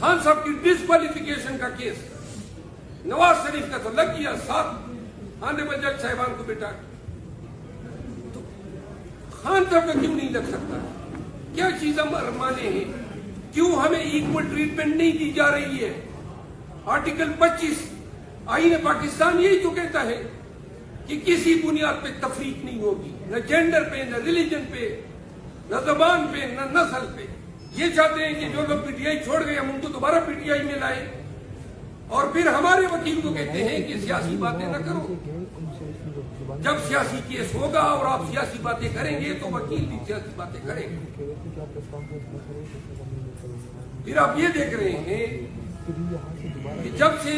खान साहब की डिस्क्वालिफिकेशन का केस नवाज शरीफ का तो लग गया, साथ ऑनरेबल जज साहिबान को बेटा, तो खान साहब का क्यों नहीं लग सकता? क्या चीज हम माने हैं? क्यों हमें इक्वल ट्रीटमेंट नहीं दी जा रही है? आर्टिकल 25 आईन पाकिस्तान यही तो कहता है कि किसी बुनियाद पे तफरीक नहीं होगी, न जेंडर पे, न रिलीजन पे, न जबान पे, न नस्ल पे। ये चाहते हैं कि जो लोग पीटीआई छोड़ गए हम उनको दोबारा पीटीआई में लाए, और फिर हमारे वकील को कहते हैं कि सियासी बातें न करो। जब सियासी केस होगा और आप सियासी बातें करेंगे तो वकील भी सियासी बातें करेंगे। फिर आप ये देख रहे हैं कि जब से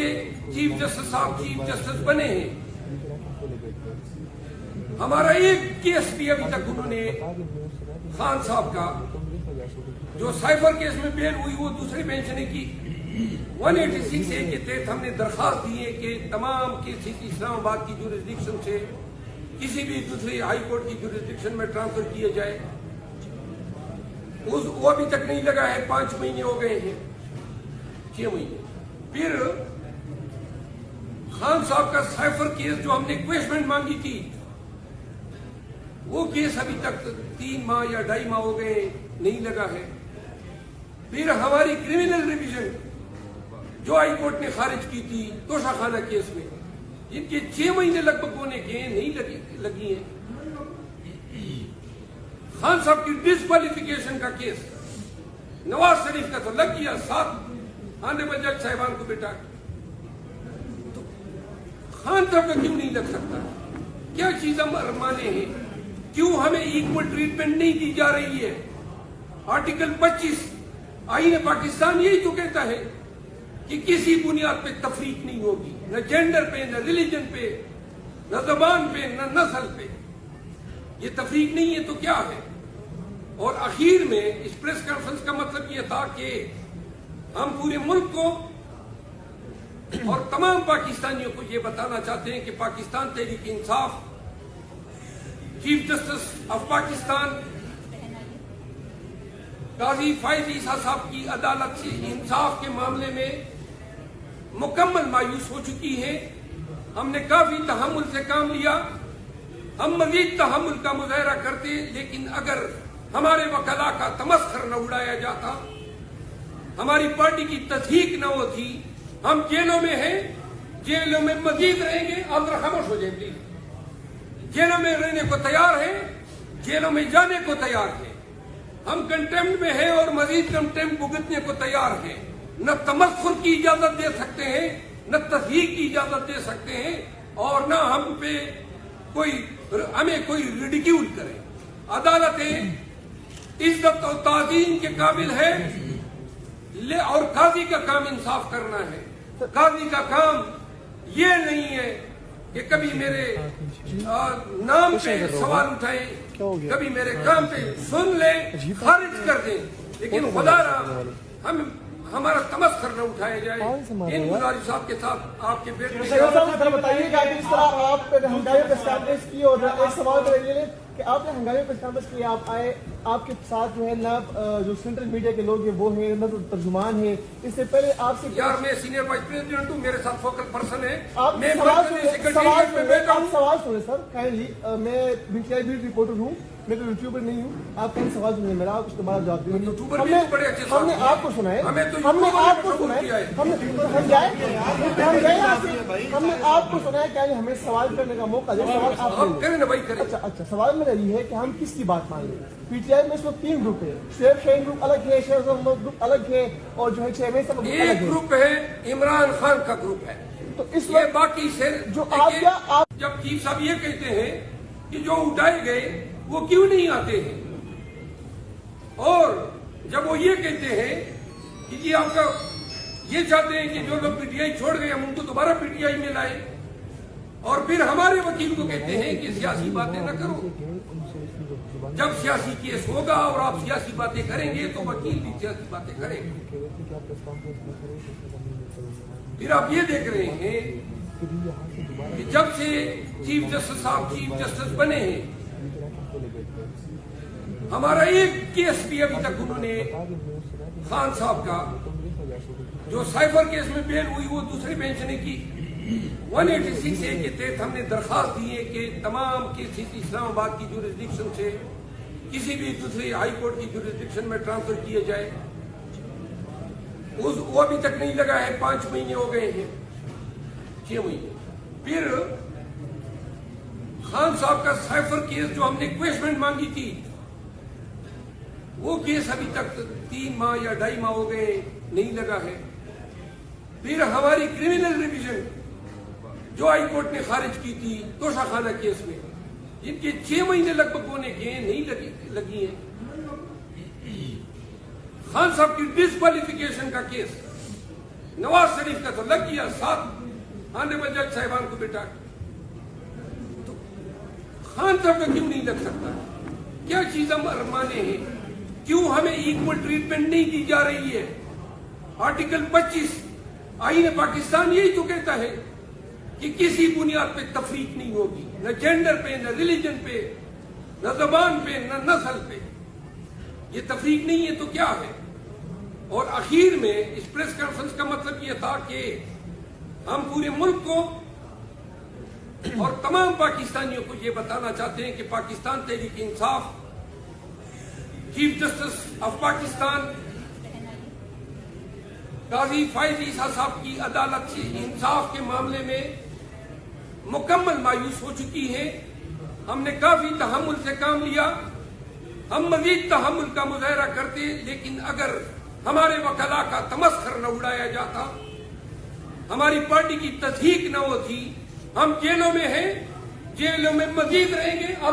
चीफ जस्टिस साहब चीफ जस्टिस बने हैं, हमारा एक केस भी अभी तक उन्होंने खान साहब का जो साइफर केस में बेल हुई वो दूसरी बेंच ने की। 186A के तहत हमने दरखास्त दी है कि तमाम केसेस इस्लामाबाद की जुरिस्डिक्शन से किसी भी दूसरी हाई कोर्ट की जुरिस्डिक्शन में ट्रांसफर किए जाए। वो अभी तक नहीं लगा है, 5 महीने हो गए हैं, 6 महीने। फिर खान साहब का साइफर केस जो हमने इक्वेशमेंट मांगी थी, वो केस अभी तक 3 माह या 2.5 माह हो गए, नहीं लगा है। फिर हमारी क्रिमिनल रिवीजन जो हाई कोर्ट ने खारिज की थी तोशाखाना केस में, इनके 6 महीने लगभग होने के नहीं लगी है। खान साहब की डिस्क्वालिफिकेशन का केस नवाज शरीफ का तो लग गया, साथ ऑनरेबल जज साहिबान को बेटा, तो खान साहब का क्यों नहीं लग सकता? क्या चीज हम माने हैं? क्यों हमें इक्वल ट्रीटमेंट नहीं दी जा रही है? आर्टिकल 25 आईन पाकिस्तान यही तो कहता है कि किसी बुनियाद पे तफरीक नहीं होगी, न जेंडर पे, न रिलीजन पे, न जबान पे, न नस्ल पे। ये तफरीक नहीं है तो क्या है? और आखिर में इस प्रेस कॉन्फ्रेंस का मतलब ये था कि हम पूरे मुल्क को और तमाम पाकिस्तानियों को ये बताना चाहते हैं कि Pakistan Tehreek Insaf, chief justice of Pakistan काजी फाइज ईसा साहब की अदालत से इंसाफ के मामले में मुकम्मल मायूस हो चुकी है। हमने काफी तहम्मुल से काम लिया, हम मजीद तहम्मुल का मुजाहरा करते, लेकिन अगर हमारे वकला का तमस्खर न उड़ाया जाता, हमारी पार्टी की तस्दीक न होती, हम जेलों में हैं, जेलों में मजीद रहेंगे। आप जरा खामोश हो जाए प्लीज। जेलों में रहने को तैयार हैं, जेलों में जाने को तैयार हैं। हम कंटेम्प्ट में हैं और मजीद कंटेम्प्ट भुगतने को तैयार हैं। न तमस्खुर की इजाजत दे सकते हैं, न तस्दीक की इजाजत दे सकते हैं, और न हम पे हमें कोई रिडिक्यूल करे। अदालतें इज्जत और ताज़ीम के काबिल है, और काजी का काम इंसाफ करना है। काजी का काम ये नहीं है कि कभी मेरे नाम पे सवाल उठाए, कभी मेरे काम पे सुन ले, खारिज कर दे, लेकिन खुदारा हमारा तमस्खर न उठाया जाए। इन गुजारिशात के साथ आपके बेटे बताइएगा किस तरह आप हंगामे पे स्टैब्लिश की, और एक सवाल कि आपने हंगामे पे स्टैब्लिश किया, आप आए, आपके साथ जो है ना जो सेंट्रल मीडिया के लोग हैं वो हैं, ना तो तर्जुमान है। इससे पहले आपसे यार मैं सीनियर वाइस प्रेसिडेंट हूँ, मेरे साथ फोकल पर्सन है। मैं सवाल सुने सर काइंडली। मैं बीटीआई रिपोर्टर हूँ, मैं तो यूट्यूबर नहीं हूँ। आप कहीं सवाल सुनिए मेरा, आप तुम्हारा जवाब दीजिए। हमने आपको सुना है, हमने आपको सुना है, हमने आपको सुना है। क्या हमें सवाल करने का मौका दे? सवाल आप करें ना भाई, करें। अच्छा सवाल मेरा ये है कि हम किसकी बात मान रहे हैं? पीटीआई में इस वक्त 3 ग्रुप है, शेर शेख ग्रुप अलग है, शेर ग्रुप अलग है, और जो है चेयरमैन साहब ग्रुप अलग है। एक ग्रुप है इमरान खान का ग्रुप है, तो इस वक्त बाकी से जो आप जब चीफ साहब ये कहते हैं कि जो उठाए गए वो क्यों नहीं आते हैं, और जब वो ये कहते हैं कि जी आपका ये चाहते हैं कि जो लोग पीटीआई छोड़ गए हम उनको दोबारा पीटीआई में लाए, और फिर हमारे वकील को कहते हैं कि सियासी बातें न करो। जब सियासी केस होगा और आप सियासी बातें करेंगे तो वकील भी सियासी बातें करेंगे। फिर आप ये देख रहे हैं कि जब से चीफ जस्टिस साहब चीफ जस्टिस बने हैं, हमारा एक केस भी अभी तक उन्होंने खान साहब का जो साइफर केस में बेल हुई वो दूसरी बेंच ने की। 186A के तहत हमने दरखास्त दी है कि तमाम केसेस इस्लामाबाद की जुरिस्डिक्शन से किसी भी दूसरी हाई कोर्ट की जुरिस्डिक्शन में ट्रांसफर किए जाए। वो अभी तक नहीं लगा है, 5 महीने हो गए हैं, 6 महीने। फिर खान साहब का साइफर केस जो हमने इक्वेशमेंट मांगी थी, वो केस अभी तक 3 माह या 2.5 माह हो गए, नहीं लगा है। फिर हमारी क्रिमिनल रिविजन जो हाई कोर्ट ने खारिज की थी तोशाखाना केस में, जिनके 6 महीने लगभग होने के नहीं लगी है। खान साहब की डिस्क्वालिफिकेशन का केस नवाज शरीफ का तो लग गया, 7 आने जज साहिबान को बेटा, तो खान साहब का क्यों नहीं लग सकता? क्या चीज हम अरमाने हैं? क्यों हमें इक्वल ट्रीटमेंट नहीं दी जा रही है? आर्टिकल 25 आईन पाकिस्तान यही तो कहता है कि किसी बुनियाद पे तफरीक नहीं होगी, न जेंडर पे, न रिलीजन पे, न जबान पे, न नस्ल पे। ये तफरीक नहीं है तो क्या है? और आखिर में इस प्रेस कॉन्फ्रेंस का मतलब ये था कि हम पूरे मुल्क को और तमाम पाकिस्तानियों को ये बताना चाहते हैं कि Pakistan Tehreek Insaf, chief justice of Pakistan काजी फायज ईसा साहब की अदालत से इंसाफ के मामले में मुकम्मल मायूस हो चुकी है। हमने काफी तहम्मुल से काम लिया, हम मजीद तहम्मुल का मुजाहरा करते, लेकिन अगर हमारे वकला का तमस्खर न उड़ाया जाता, हमारी पार्टी की तस्दीक न होती, हम जेलों में हैं, जेलों में मजीद रहेंगे।